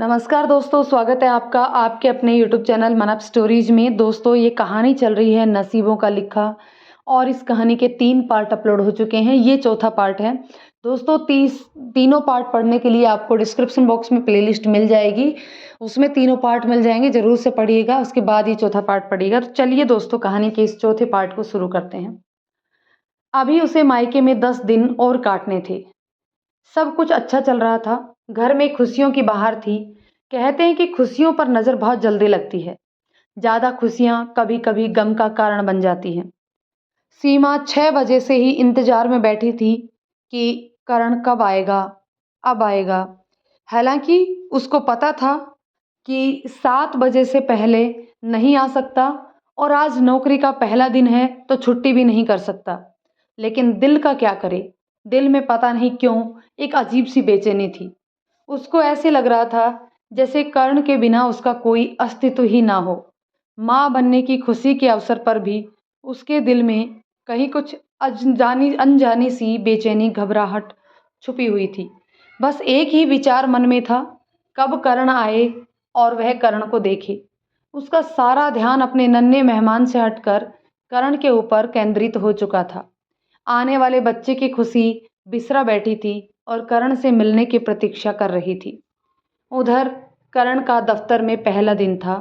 नमस्कार दोस्तों, स्वागत है आपका आपके अपने यूट्यूब चैनल मन अप स्टोरीज में। दोस्तों, ये कहानी चल रही है नसीबों का लिखा और इस कहानी के 3 पार्ट अपलोड हो चुके हैं। ये चौथा पार्ट है। दोस्तों, तीनों पार्ट पढ़ने के लिए आपको डिस्क्रिप्शन बॉक्स में प्लेलिस्ट मिल जाएगी, उसमें तीनों पार्ट मिल जाएंगे। ज़रूर से पढ़िएगा, उसके बाद ये चौथा पार्ट पढ़िएगा। तो चलिए दोस्तों, कहानी के इस चौथे पार्ट को शुरू करते हैं। अभी उसे मायके में 10 दिन और काटने थे। सब कुछ अच्छा चल रहा था। घर में खुशियों की बहार थी। कहते हैं कि खुशियों पर नज़र बहुत जल्दी लगती है। ज़्यादा खुशियाँ कभी कभी गम का कारण बन जाती हैं। सीमा 6 बजे से ही इंतजार में बैठी थी कि करण कब आएगा, अब आएगा। हालांकि उसको पता था कि 7 बजे से पहले नहीं आ सकता और आज नौकरी का पहला दिन है तो छुट्टी भी नहीं कर सकता। लेकिन दिल का क्या करे। दिल में पता नहीं क्यों एक अजीब सी बेचैनी थी। उसको ऐसे लग रहा था जैसे कर्ण के बिना उसका कोई अस्तित्व ही ना हो। माँ बनने की खुशी के अवसर पर भी उसके दिल में कहीं कुछ अनजानी अनजानी सी बेचैनी घबराहट छुपी हुई थी। बस एक ही विचार मन में था, कब कर्ण आए और वह कर्ण को देखे। उसका सारा ध्यान अपने नन्हे मेहमान से हटकर कर्ण के ऊपर केंद्रित हो चुका था। आने वाले बच्चे की खुशी बिसरा बैठी थी और कर्ण से मिलने की प्रतीक्षा कर रही थी। उधर कर्ण का दफ्तर में पहला दिन था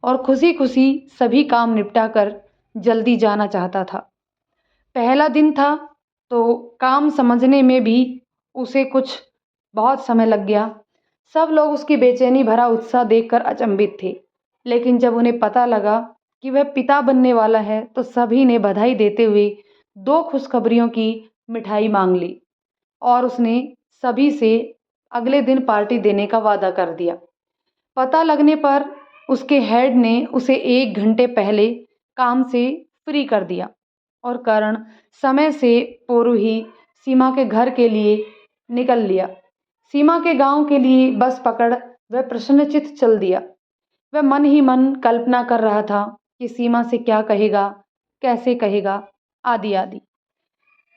और खुशी खुशी सभी काम निपटा कर जल्दी जाना चाहता था। पहला दिन था तो काम समझने में भी उसे कुछ बहुत समय लग गया। सब लोग उसकी बेचैनी भरा उत्साह देखकर अचंभित थे। लेकिन जब उन्हें पता लगा कि वह पिता बनने वाला है तो सभी ने बधाई देते हुए 2 खुशखबरियों की मिठाई मांग ली और उसने सभी से अगले दिन पार्टी देने का वादा कर दिया। पता लगने पर उसके हेड ने उसे 1 घंटे पहले काम से फ्री कर दिया और करण समय से पूर्व ही सीमा के घर के लिए निकल लिया। सीमा के गांव के लिए बस पकड़ वह प्रसन्नचित्त चल दिया। वह मन ही मन कल्पना कर रहा था कि सीमा से क्या कहेगा, कैसे कहेगा, आदि आदि।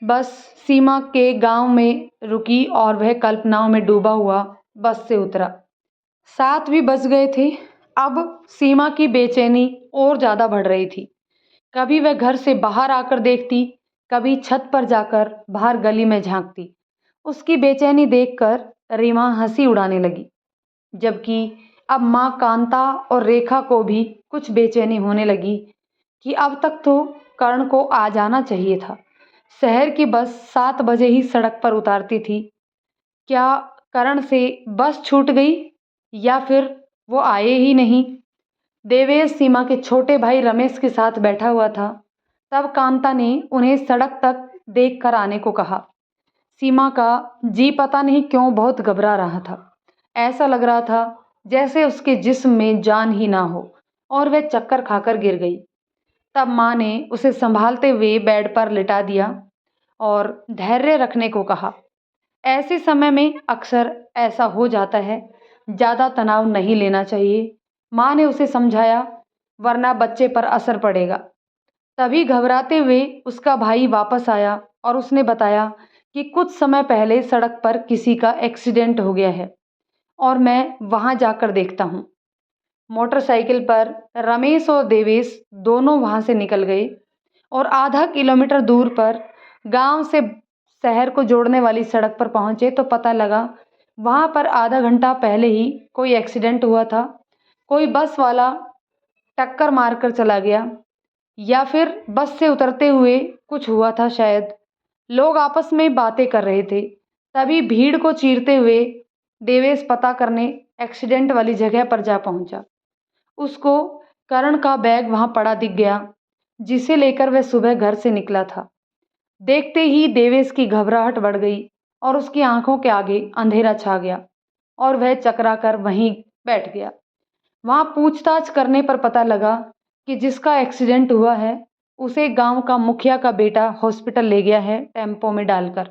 बस सीमा के गांव में रुकी और वह कल्पनाओं में डूबा हुआ बस से उतरा। 7 भी बज गए थे। अब सीमा की बेचैनी और ज़्यादा बढ़ रही थी। कभी वह घर से बाहर आकर देखती, कभी छत पर जाकर बाहर गली में झांकती। उसकी बेचैनी देखकर रीमा हंसी उड़ाने लगी। जबकि अब माँ कांता और रेखा को भी कुछ बेचैनी होने लगी कि अब तक तो कर्ण को आ जाना चाहिए था। शहर की बस 7 बजे ही सड़क पर उतारती थी। क्या कर्ण से बस छूट गई या फिर वो आए ही नहीं। देवेश सीमा के छोटे भाई रमेश के साथ बैठा हुआ था। तब कांता ने उन्हें सड़क तक देख कर आने को कहा। सीमा का जी पता नहीं क्यों बहुत घबरा रहा था। ऐसा लग रहा था जैसे उसके जिस्म में जान ही ना हो और वह चक्कर खाकर गिर गई। तब माँ ने उसे संभालते हुए बेड पर लिटा दिया और धैर्य रखने को कहा। ऐसे समय में अक्सर ऐसा हो जाता है, ज़्यादा तनाव नहीं लेना चाहिए। माँ ने उसे समझाया, वरना बच्चे पर असर पड़ेगा। तभी घबराते हुए उसका भाई वापस आया और उसने बताया कि कुछ समय पहले सड़क पर किसी का एक्सीडेंट हो गया है और मैं वहाँ जाकर देखता हूँ। मोटरसाइकिल पर रमेश और देवेश दोनों वहाँ से निकल गए और आधा किलोमीटर दूर पर गांव से शहर को जोड़ने वाली सड़क पर पहुंचे तो पता लगा वहां पर आधा घंटा पहले ही कोई एक्सीडेंट हुआ था। कोई बस वाला टक्कर मारकर चला गया या फिर बस से उतरते हुए कुछ हुआ था शायद। लोग आपस में बातें कर रहे थे। तभी भीड़ को चीरते हुए देवेश पता करने एक्सीडेंट वाली जगह पर जा पहुंचा। उसको करण का बैग वहां पड़ा दिख गया जिसे लेकर वह सुबह घर से निकला था। देखते ही देवेश की घबराहट बढ़ गई और उसकी आंखों के आगे अंधेरा छा गया और वह चकरा कर वहीं बैठ गया। वहां पूछताछ करने पर पता लगा कि जिसका एक्सीडेंट हुआ है उसे गांव का मुखिया का बेटा हॉस्पिटल ले गया है टेम्पो में डालकर।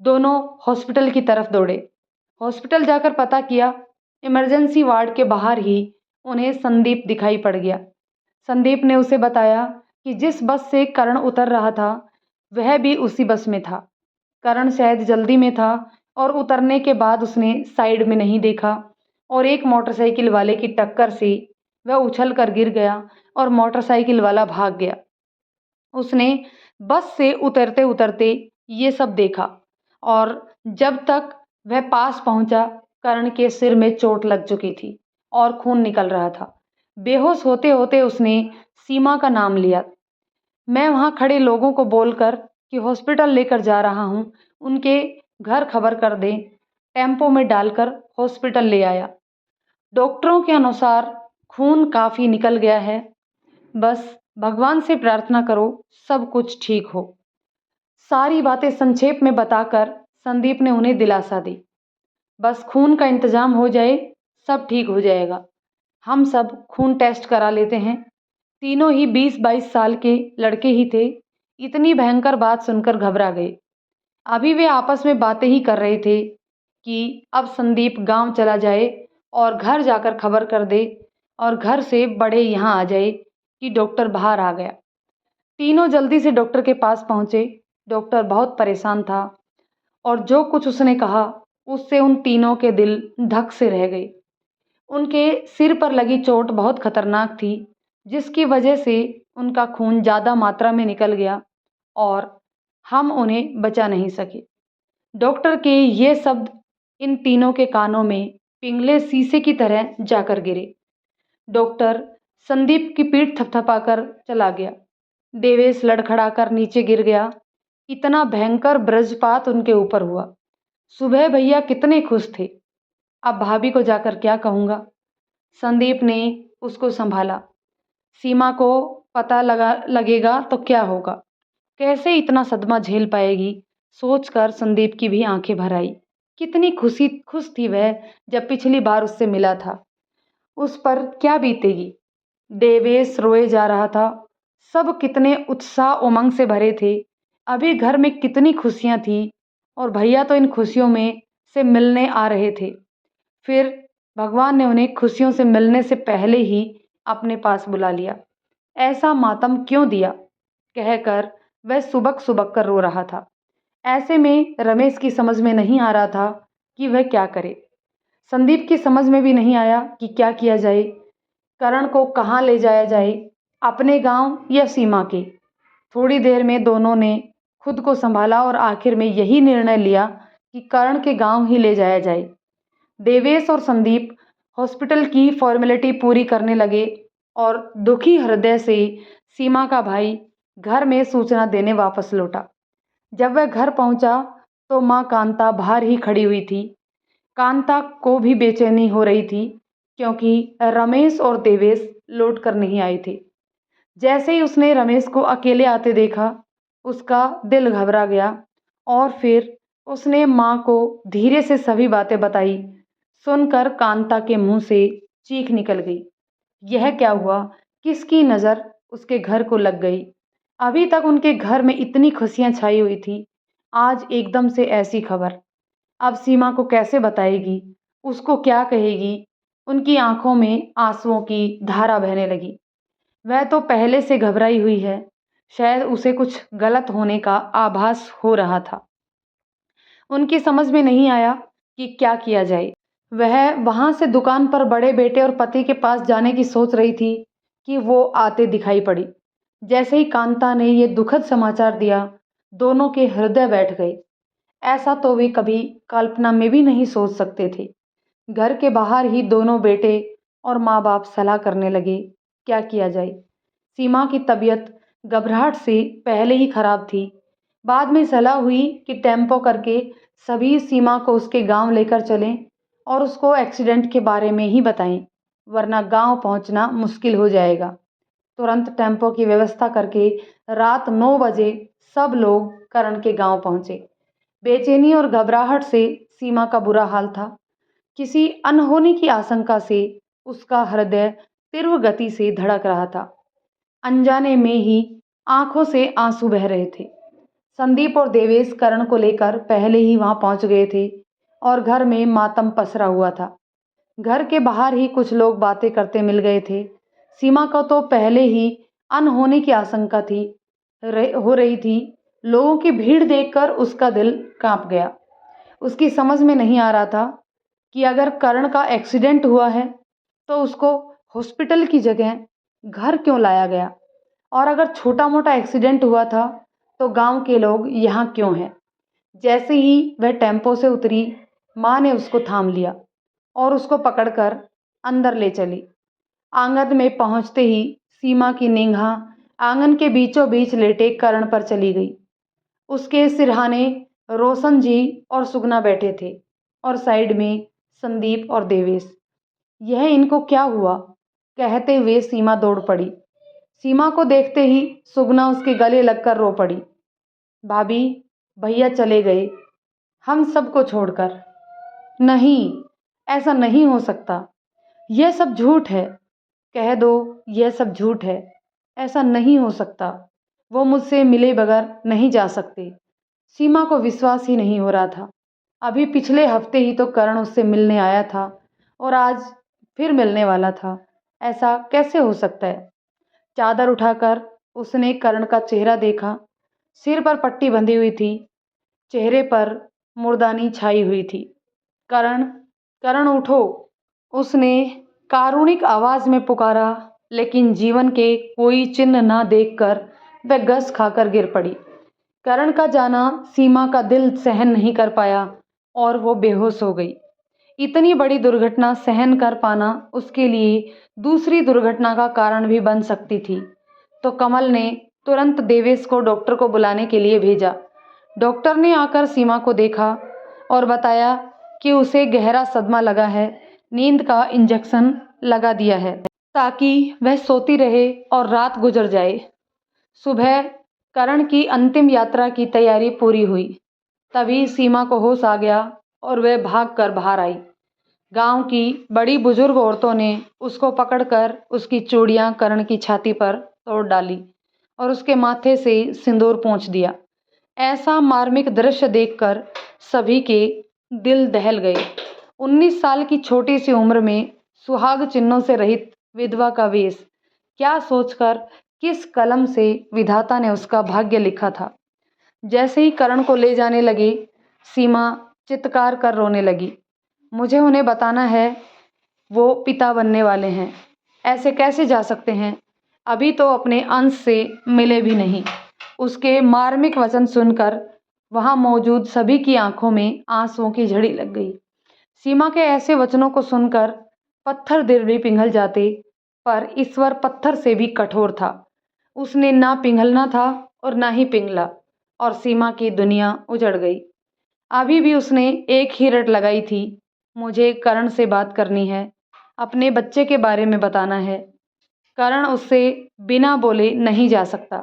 दोनों हॉस्पिटल की तरफ दौड़े। हॉस्पिटल जाकर पता किया, इमरजेंसी वार्ड के बाहर ही उन्हें संदीप दिखाई पड़ गया। संदीप ने उसे बताया कि जिस बस से करण उतर रहा था वह भी उसी बस में था। करण शायद जल्दी में था और उतरने के बाद उसने साइड में नहीं देखा और एक मोटरसाइकिल वाले की टक्कर से वह उछल कर गिर गया और मोटरसाइकिल वाला भाग गया। उसने बस से उतरते-उतरते ये सब देखा और जब तक वह पास पहुंचा, करण के सिर में चोट लग चुकी थी और खून निकल रहा था। बेहोश होते-होते उसने सीमा का नाम लिया। मैं वहां खड़े लोगों को बोलकर कि हॉस्पिटल लेकर जा रहा हूं, उनके घर खबर कर दें, टेम्पो में डालकर हॉस्पिटल ले आया। डॉक्टरों के अनुसार खून काफ़ी निकल गया है, बस भगवान से प्रार्थना करो सब कुछ ठीक हो। सारी बातें संक्षेप में बताकर संदीप ने उन्हें दिलासा दी। बस खून का इंतजाम हो जाए, सब ठीक हो जाएगा। हम सब खून टेस्ट करा लेते हैं। तीनों ही 20-22 साल के लड़के ही थे। इतनी भयंकर बात सुनकर घबरा गए। अभी वे आपस में बातें ही कर रहे थे कि अब संदीप गांव चला जाए और घर जाकर खबर कर दे और घर से बड़े यहाँ आ जाए कि डॉक्टर बाहर आ गया। तीनों जल्दी से डॉक्टर के पास पहुंचे। डॉक्टर बहुत परेशान था और जो कुछ उसने कहा उससे उन तीनों के दिल धक से रह गए। उनके सिर पर लगी चोट बहुत खतरनाक थी, जिसकी वजह से उनका खून ज़्यादा मात्रा में निकल गया और हम उन्हें बचा नहीं सके। डॉक्टर के ये शब्द इन तीनों के कानों में पिघले शीशे की तरह जाकर गिरे। डॉक्टर संदीप की पीठ थपथपाकर चला गया। देवेश लड़खड़ाकर नीचे गिर गया। इतना भयंकर वज्रपात उनके ऊपर हुआ। सुबह भैया कितने खुश थे। अब भाभी को जाकर क्या कहूँगा। संदीप ने उसको संभाला। सीमा को पता लगेगा तो क्या होगा, कैसे इतना सदमा झेल पाएगी, सोचकर संदीप की भी आंखें भर आई। कितनी खुश थी वह जब पिछली बार उससे मिला था। उस पर क्या बीतेगी। देवेश रोए जा रहा था। सब कितने उत्साह उमंग से भरे थे। अभी घर में कितनी खुशियां थी और भैया तो इन खुशियों में से मिलने आ रहे थे। फिर भगवान ने उन्हें खुशियों से मिलने से पहले ही अपने पास बुला लिया। ऐसा मातम क्यों दिया, कहकर वह सुबक सुबक कर रो रहा था। ऐसे में रमेश की समझ में नहीं आ रहा था कि वह क्या करे। संदीप की समझ में भी नहीं आया कि क्या किया जाए। करण को कहाँ ले जाया जाए, अपने गांव या सीमा के। थोड़ी देर में दोनों ने खुद को संभाला और आखिर में यही निर्णय लिया कि करण के गांव ही ले जाया जाए। देवेश और संदीप हॉस्पिटल की फॉर्मेलिटी पूरी करने लगे और दुखी हृदय से सीमा का भाई घर में सूचना देने वापस लौटा। जब वह घर पहुंचा तो माँ कांता बाहर ही खड़ी हुई थी। कांता को भी बेचैनी हो रही थी क्योंकि रमेश और देवेश लौट कर नहीं आए थे। जैसे ही उसने रमेश को अकेले आते देखा, उसका दिल घबरा गया और फिर उसने माँ को धीरे से सभी बातें बताई। सुनकर कांता के मुंह से चीख निकल गई। यह क्या हुआ, किसकी नज़र उसके घर को लग गई। अभी तक उनके घर में इतनी खुशियां छाई हुई थी, आज एकदम से ऐसी खबर। अब सीमा को कैसे बताएगी, उसको क्या कहेगी। उनकी आंखों में आंसुओं की धारा बहने लगी। वह तो पहले से घबराई हुई है, शायद उसे कुछ गलत होने का आभास हो रहा था। उनकी समझ में नहीं आया कि क्या किया जाए। वह वहां से दुकान पर बड़े बेटे और पति के पास जाने की सोच रही थी कि वो आते दिखाई पड़ी। जैसे ही कांता ने ये दुखद समाचार दिया, दोनों के हृदय बैठ गए। ऐसा तो वे कभी कल्पना में भी नहीं सोच सकते थे। घर के बाहर ही दोनों बेटे और माँ बाप सलाह करने लगे, क्या किया जाए। सीमा की तबीयत घबराहट से पहले ही खराब थी। बाद में सलाह हुई कि टेम्पो करके सभी सीमा को उसके गांव लेकर चलें और उसको एक्सीडेंट के बारे में ही बताएं, वरना गांव पहुंचना मुश्किल हो जाएगा। तुरंत टेम्पो की व्यवस्था करके रात 9 बजे सब लोग करण के गांव पहुंचे। बेचैनी और घबराहट से सीमा का बुरा हाल था। किसी अनहोनी की आशंका से उसका हृदय तीव्र गति से धड़क रहा था। अनजाने में ही आंखों से आंसू बह रहे थे। संदीप और देवेश करण को लेकर पहले ही वहां पहुंच गए थे और घर में मातम पसरा हुआ था। घर के बाहर ही कुछ लोग बातें करते मिल गए थे। सीमा को तो पहले ही अनहोनी की आशंका हो रही थी। लोगों की भीड़ देखकर उसका दिल कांप गया। उसकी समझ में नहीं आ रहा था कि अगर करण का एक्सीडेंट हुआ है तो उसको हॉस्पिटल की जगह घर क्यों लाया गया, और अगर छोटा मोटा एक्सीडेंट हुआ था तो गांव के लोग यहाँ क्यों हैं। जैसे ही वह टेम्पो से उतरी, माँ ने उसको थाम लिया और उसको पकड़कर अंदर ले चली। आंगन में पहुंचते ही सीमा की निगाह आंगन के बीचों बीच लेटे करण पर चली गई। उसके सिरहाने रोशन जी और सुगना बैठे थे और साइड में संदीप और देवेश। यह इनको क्या हुआ, कहते हुए सीमा दौड़ पड़ी। सीमा को देखते ही सुगना उसके गले लगकर रो पड़ी। भाभी, भैया चले गए हम सबको छोड़कर। नहीं, ऐसा नहीं हो सकता, यह सब झूठ है। कह दो यह सब झूठ है, ऐसा नहीं हो सकता। वो मुझसे मिले बगैर नहीं जा सकते। सीमा को विश्वास ही नहीं हो रहा था। अभी पिछले हफ्ते ही तो करण उससे मिलने आया था और आज फिर मिलने वाला था। ऐसा कैसे हो सकता है। चादर उठाकर उसने करण का चेहरा देखा। सिर पर पट्टी बंधी हुई थी, चेहरे पर मुर्दानी छाई हुई थी। करण, करण उठो, उसने कारुणिक आवाज में पुकारा, लेकिन जीवन के कोई चिन्ह ना देखकर वह गस खाकर गिर पड़ी। करण का जाना सीमा का दिल सहन नहीं कर पाया और वो बेहोश हो गई। इतनी बड़ी दुर्घटना सहन कर पाना उसके लिए दूसरी दुर्घटना का कारण भी बन सकती थी। तो कमल ने तुरंत देवेश को डॉक्टर को बुलाने के लिए भेजा। डॉक्टर ने आकर सीमा को देखा और बताया कि उसे गहरा सदमा लगा है, नींद का इंजेक्शन लगा दिया है ताकि वह सोती रहे और रात गुजर जाए। सुबह करण की अंतिम यात्रा की तैयारी पूरी हुई। तभी सीमा को होश आ गया और वह भागकर बाहर आई। गांव की बड़ी बुजुर्ग औरतों ने उसको पकड़कर उसकी चूड़ियां करण की छाती पर तोड़ डाली और उसके माथे से सिंदूर पोंछ दिया। ऐसा मार्मिक दृश्य देखकर सभी के दिल दहल गए। 19 साल की छोटी सी उम्र में सुहाग चिन्हों से रहित विधवा का वेश, क्या सोचकर, किस कलम से विधाता ने उसका भाग्य लिखा था। जैसे ही करण को ले जाने लगे, सीमा चित्कार कर रोने लगी। मुझे उन्हें बताना है, वो पिता बनने वाले हैं, ऐसे कैसे जा सकते हैं, अभी तो अपने अंश से मिले भी नहीं। उसके मार्मिक वचन सुनकर वहां मौजूद सभी की आंखों में आंसुओं की झड़ी लग गई। सीमा के ऐसे वचनों को सुनकर पत्थर दिल भी पिघल जाते, पर ईश्वर पत्थर से भी कठोर था। उसने ना पिघलना था और ना ही पिघला और सीमा की दुनिया उजड़ गई। अभी भी उसने एक ही रट लगाई थी, मुझे करण से बात करनी है, अपने बच्चे के बारे में बताना है। करण उससे बिना बोले नहीं जा सकता,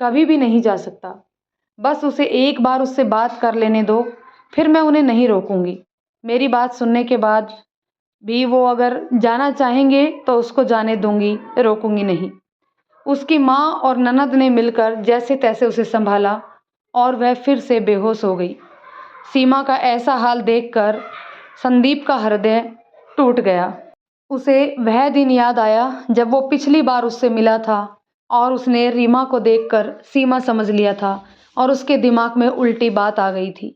कभी भी नहीं जा सकता। बस उसे एक बार उससे बात कर लेने दो, फिर मैं उन्हें नहीं रोकूंगी। मेरी बात सुनने के बाद भी वो अगर जाना चाहेंगे तो उसको जाने दूंगी, रोकूंगी नहीं। उसकी माँ और ननद ने मिलकर जैसे तैसे उसे संभाला और वह फिर से बेहोश हो गई। सीमा का ऐसा हाल देखकर संदीप का हृदय टूट गया। उसे वह दिन याद आया जब वो पिछली बार उससे मिला था और उसने रीमा को देखकर सीमा समझ लिया था और उसके दिमाग में उल्टी बात आ गई थी।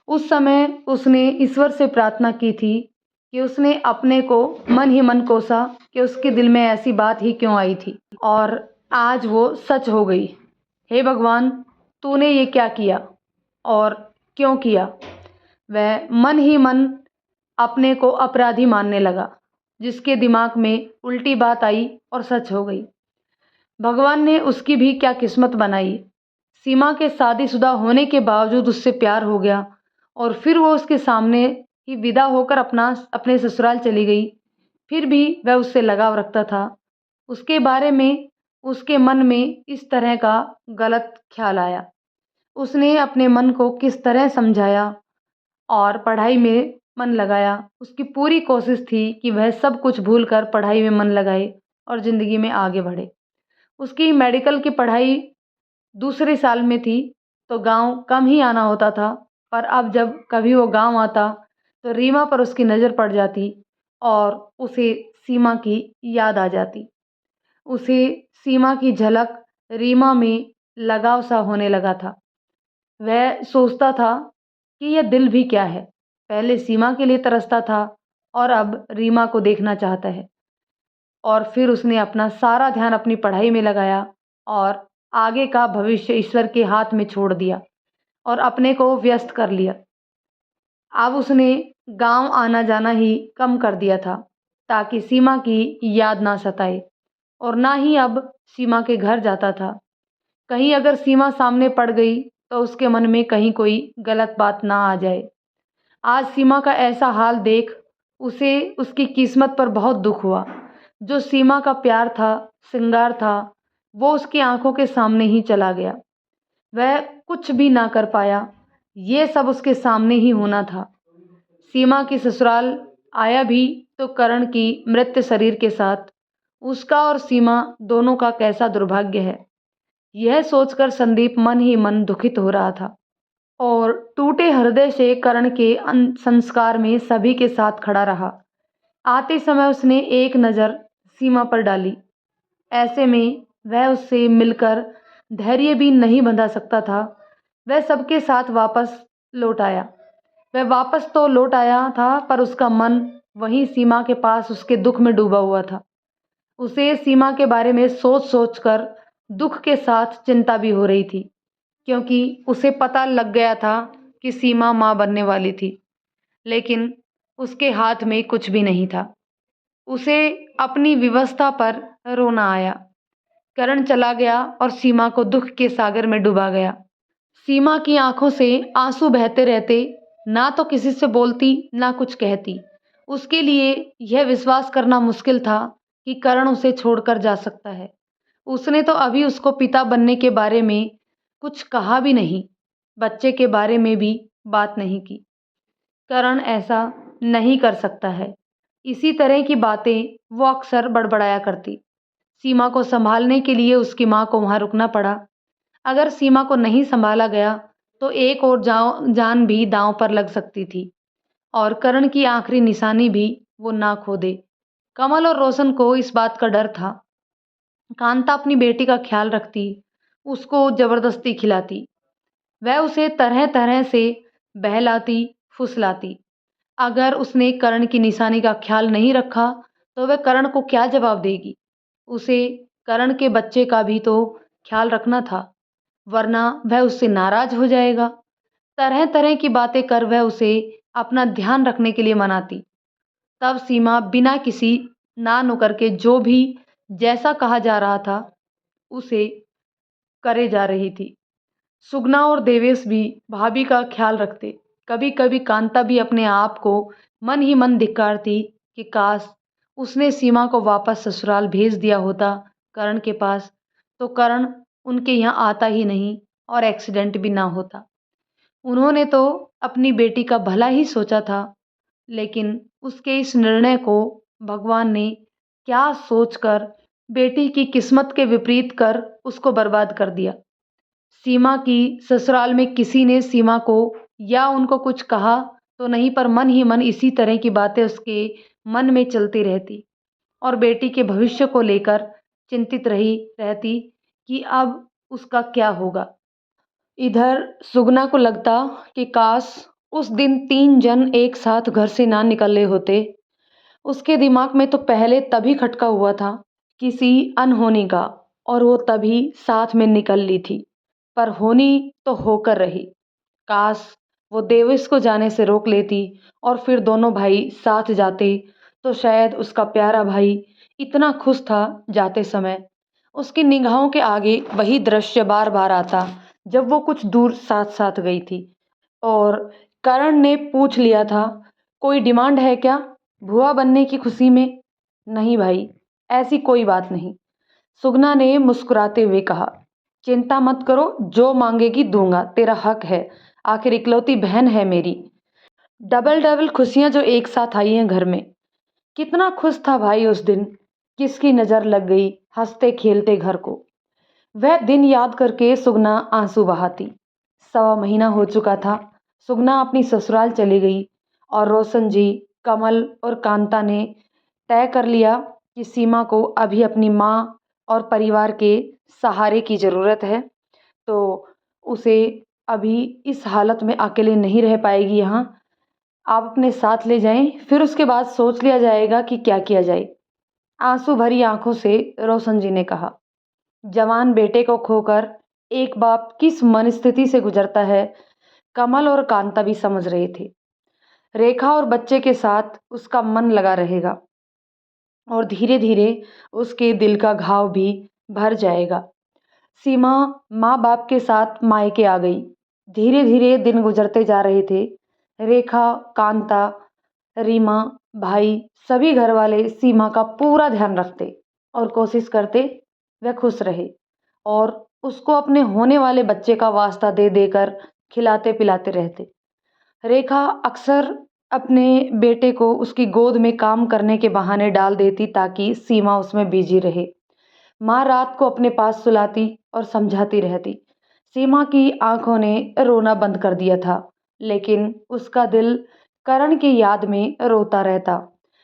उस समय उसने ईश्वर से प्रार्थना की थी कि उसने अपने को मन ही मन कोसा कि उसके दिल में ऐसी बात ही क्यों आई थी, और आज वो सच हो गई। हे भगवान, तूने ये क्या किया और क्यों किया। वह मन ही मन अपने को अपराधी मानने लगा, जिसके दिमाग में उल्टी बात आई और सच हो गई। भगवान ने उसकी भी क्या किस्मत बनाई। सीमा के शादीशुदा होने के बावजूद उससे प्यार हो गया और फिर वो उसके सामने ही विदा होकर अपने ससुराल चली गई। फिर भी वह उससे लगाव रखता था। उसके बारे में उसके मन में इस तरह का गलत ख्याल आया। उसने अपने मन को किस तरह समझाया और पढ़ाई में मन लगाया। उसकी पूरी कोशिश थी कि वह सब कुछ भूलकर पढ़ाई में मन लगाए और ज़िंदगी में आगे बढ़े। उसकी मेडिकल की पढ़ाई दूसरे साल में थी तो गांव कम ही आना होता था, पर अब जब कभी वो गांव आता तो रीमा पर उसकी नज़र पड़ जाती और उसे सीमा की याद आ जाती। उसे सीमा की झलक रीमा में लगाव सा होने लगा था। वह सोचता था कि यह दिल भी क्या है, पहले सीमा के लिए तरसता था और अब रीमा को देखना चाहता है। और फिर उसने अपना सारा ध्यान अपनी पढ़ाई में लगाया और आगे का भविष्य ईश्वर के हाथ में छोड़ दिया और अपने को व्यस्त कर लिया। अब उसने गांव आना जाना ही कम कर दिया था ताकि सीमा की याद ना सताए, और ना ही अब सीमा के घर जाता था। कहीं अगर सीमा सामने पड़ गई तो उसके मन में कहीं कोई गलत बात ना आ जाए। आज सीमा का ऐसा हाल देख उसे उसकी किस्मत पर बहुत दुख हुआ। जो सीमा का प्यार था, श्रृंगार था, वो उसकी आंखों के सामने ही चला गया। वह कुछ भी ना कर पाया। ये सब उसके सामने ही होना था। सीमा की ससुराल आया भी तो करण की मृत शरीर के साथ। उसका और सीमा दोनों का कैसा दुर्भाग्य है, यह सोचकर संदीप मन ही मन दुखित हो रहा था और टूटे हृदय से करण के संस्कार में सभी के साथ खड़ा रहा। आते समय उसने एक नज़र सीमा पर डाली। ऐसे में वह उससे मिलकर धैर्य भी नहीं बंधा सकता था। वह सबके साथ वापस लौट आया। वह वापस तो लौट आया था, पर उसका मन वहीं सीमा के पास उसके दुख में डूबा हुआ था। उसे सीमा के बारे में सोच सोच कर दुख के साथ चिंता भी हो रही थी, क्योंकि उसे पता लग गया था कि सीमा माँ बनने वाली थी, लेकिन उसके हाथ में कुछ भी नहीं था। उसे अपनी विवशता पर रोना आया। करण चला गया और सीमा को दुख के सागर में डुबा गया। सीमा की आंखों से आंसू बहते रहते, ना तो किसी से बोलती ना कुछ कहती। उसके लिए यह विश्वास करना मुश्किल था कि करण उसे छोड़कर जा सकता है। उसने तो अभी उसको पिता बनने के बारे में कुछ कहा भी नहीं, बच्चे के बारे में भी बात नहीं की। करण ऐसा नहीं कर सकता है। इसी तरह की बातें वो अक्सर बड़बड़ाया करती। सीमा को संभालने के लिए उसकी माँ को वहाँ रुकना पड़ा। अगर सीमा को नहीं संभाला गया तो एक और जान भी दांव पर लग सकती थी और करण की आखिरी निशानी भी वो ना खो दे। कमल और रोशन को इस बात का डर था। कांता अपनी बेटी का ख्याल रखती, उसको जबरदस्ती खिलाती। वह उसे तरह तरह से बहलाती, फुसलाती। अगर उसने करण की निशानी का ख्याल नहीं रखा तो वह करण को क्या जवाब देगी। उसे करण के बच्चे का भी तो ख्याल रखना था, वरना वह उससे नाराज हो जाएगा। तरह तरह की बातें कर वह उसे अपना ध्यान रखने के लिए मनाती। तब सीमा बिना किसी ना नुकर के जो भी जैसा कहा जा रहा था उसे करे जा रही थी। सुगना और देवेश भी भाभी का ख्याल रखते। कभी कभी कांता भी अपने आप को मन ही मन धिक्कारती कि काश उसने सीमा को वापस ससुराल भेज दिया होता करण के पास, तो करण उनके यहाँ आता ही नहीं और एक्सीडेंट भी ना होता। उन्होंने तो अपनी बेटी का भला ही सोचा था, लेकिन उसके इस निर्णय को भगवान ने क्या सोचकर बेटी की किस्मत के विपरीत कर उसको बर्बाद कर दिया। सीमा की ससुराल में किसी ने सीमा को या उनको कुछ कहा तो नहीं, पर मन ही मन इसी तरह की बातें उसके मन में चलती रहती और बेटी के भविष्य को लेकर चिंतित रही रहती कि अब उसका क्या होगा। इधर सुगना को लगता कि काश उस दिन 3 जन एक साथ घर से ना निकले होते। उसके दिमाग में तो पहले तभी खटका हुआ था किसी अनहोनी का, और वो तभी साथ में निकल ली थी, पर होनी तो होकर रही। काश वो देवेश को जाने से रोक लेती और फिर दोनों भाई साथ जाते, तो शायद उसका प्यारा भाई इतना खुश था जाते समय। उसकी निगाहों के आगे वही दृश्य बार बार आता जब वो कुछ दूर साथ साथ गई थी और करण ने पूछ लिया था, कोई डिमांड है क्या भुआ बनने की खुशी में? नहीं भाई, ऐसी कोई बात नहीं, सुगना ने मुस्कुराते हुए कहा। चिंता मत करो, जो मांगेगी दूंगा, तेरा हक है, आखिर इकलौती बहन है मेरी। डबल डबल खुशियां जो एक साथ आई हैं घर में। कितना खुश था भाई उस दिन, किसकी नज़र लग गई हंसते खेलते घर को। वह दिन याद करके सुगना आंसू बहाती। 1.25 महीना हो चुका था। सुगना अपनी ससुराल चली गई और रोशन जी, कमल और कांता ने तय कर लिया कि सीमा को अभी अपनी माँ और परिवार के सहारे की ज़रूरत है, तो उसे अभी इस हालत में अकेले नहीं रह पाएगी यहाँ। आप अपने साथ ले जाएं, फिर उसके बाद सोच लिया जाएगा कि क्या किया जाए। आंसू भरी आंखों से रोशन जी ने कहा। जवान बेटे को खोकर एक बाप किस मनस्थिति से गुजरता है, कमल और कांता भी समझ रहे थे। रेखा और बच्चे के साथ उसका मन लगा रहेगा और धीरे धीरे उसके दिल का घाव भी भर जाएगा। सीमा माँ बाप के साथ मायके आ गई। धीरे धीरे दिन गुजरते जा रहे थे। रेखा, कांता, रीमा, भाई, सभी घर वाले सीमा का पूरा ध्यान रखते और कोशिश करते वह खुश रहे और उसको अपने होने वाले बच्चे का वास्ता दे देकर खिलाते पिलाते रहते। रेखा अक्सर अपने बेटे को उसकी गोद में काम करने के बहाने डाल देती ताकि सीमा उसमें बिजी रहे। माँ रात को अपने पास सुलाती और समझाती रहती। सीमा की आंखों ने रोना बंद कर दिया था, लेकिन उसका दिल करण की याद में रोता रहता।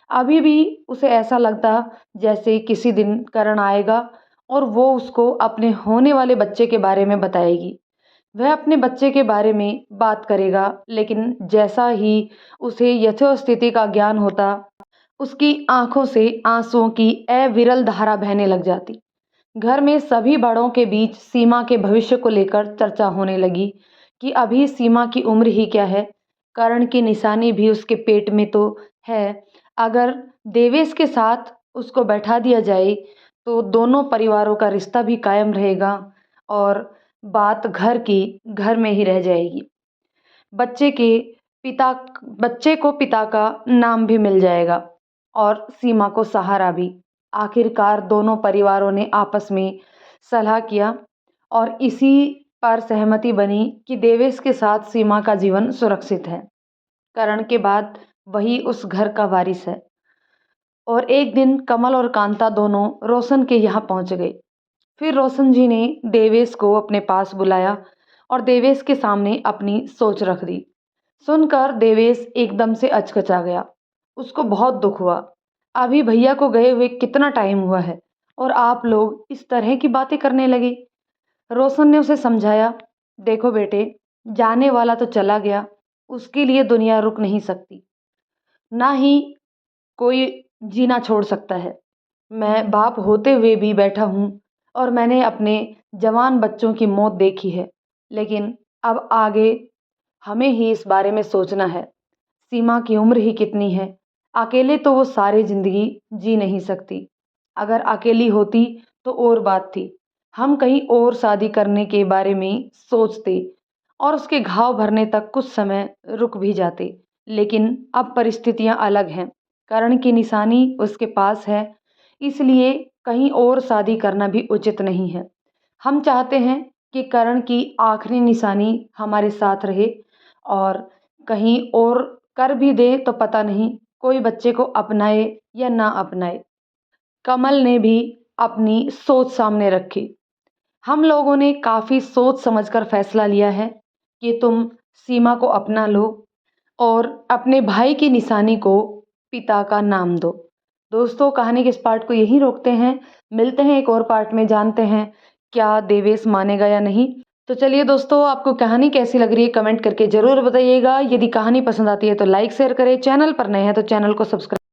अभी भी उसे ऐसा लगता जैसे किसी दिन करण आएगा और वो उसको अपने होने वाले बच्चे के बारे में बताएगी। वह अपने बच्चे के बारे में बात करेगा, लेकिन जैसा ही उसे यथोस्थिति का ज्ञान होता, उसकी आंखों से आंसुओं की अविरल धारा बहने लग जाती। घर में सभी बड़ों के बीच सीमा के भविष्य को लेकर चर्चा होने लगी कि अभी सीमा की उम्र ही क्या है, करण की निशानी भी उसके पेट में तो है। अगर देवेश के साथ उसको बैठा दिया जाए तो दोनों परिवारों का रिश्ता भी कायम रहेगा और बात घर में ही रह जाएगी। बच्चे के पिता बच्चे को पिता का नाम भी मिल जाएगा और सीमा को सहारा भी। आखिरकार दोनों परिवारों ने आपस में सलाह किया और इसी पर सहमति बनी कि देवेश के साथ सीमा का जीवन सुरक्षित है। करण के बाद वही उस घर का वारिस है। और एक दिन कमल और कांता दोनों रोशन के यहाँ पहुंच गए। फिर रोशन जी ने देवेश को अपने पास बुलाया और देवेश के सामने अपनी सोच रख दी। सुनकर देवेश एकदम से अचकचा गया। उसको बहुत दुख हुआ। अभी भैया को गए हुए कितना टाइम हुआ है और आप लोग इस तरह की बातें करने लगे। रोशन ने उसे समझाया, देखो बेटे, जाने वाला तो चला गया, उसके लिए दुनिया रुक नहीं सकती, ना ही कोई जीना छोड़ सकता है। मैं बाप होते हुए भी बैठा हूँ और मैंने अपने जवान बच्चों की मौत देखी है, लेकिन अब आगे हमें ही इस बारे में सोचना है। सीमा की उम्र ही कितनी है, अकेले तो वो सारी जिंदगी जी नहीं सकती। अगर अकेली होती तो और बात थी, हम कहीं और शादी करने के बारे में सोचते और उसके घाव भरने तक कुछ समय रुक भी जाते। लेकिन अब परिस्थितियां अलग हैं। करण की निशानी उसके पास है, इसलिए कहीं और शादी करना भी उचित नहीं है। हम चाहते हैं कि करण की आखिरी निशानी हमारे साथ रहे और कहीं और कर भी दे तो पता नहीं कोई बच्चे को अपनाए या ना अपनाए। कमल ने भी अपनी सोच सामने रखी। हम लोगों ने काफ़ी सोच समझकर फैसला लिया है कि तुम सीमा को अपना लो और अपने भाई की निशानी को पिता का नाम दो। दोस्तों, कहानी के इस पार्ट को यहीं रोकते हैं। मिलते हैं एक और पार्ट में, जानते हैं क्या देवेश मानेगा या नहीं। तो चलिए दोस्तों, आपको कहानी कैसी लग रही है कमेंट करके ज़रूर बताइएगा। यदि कहानी पसंद आती है तो लाइक शेयर करें। चैनल पर नए हैं तो चैनल को सब्सक्राइब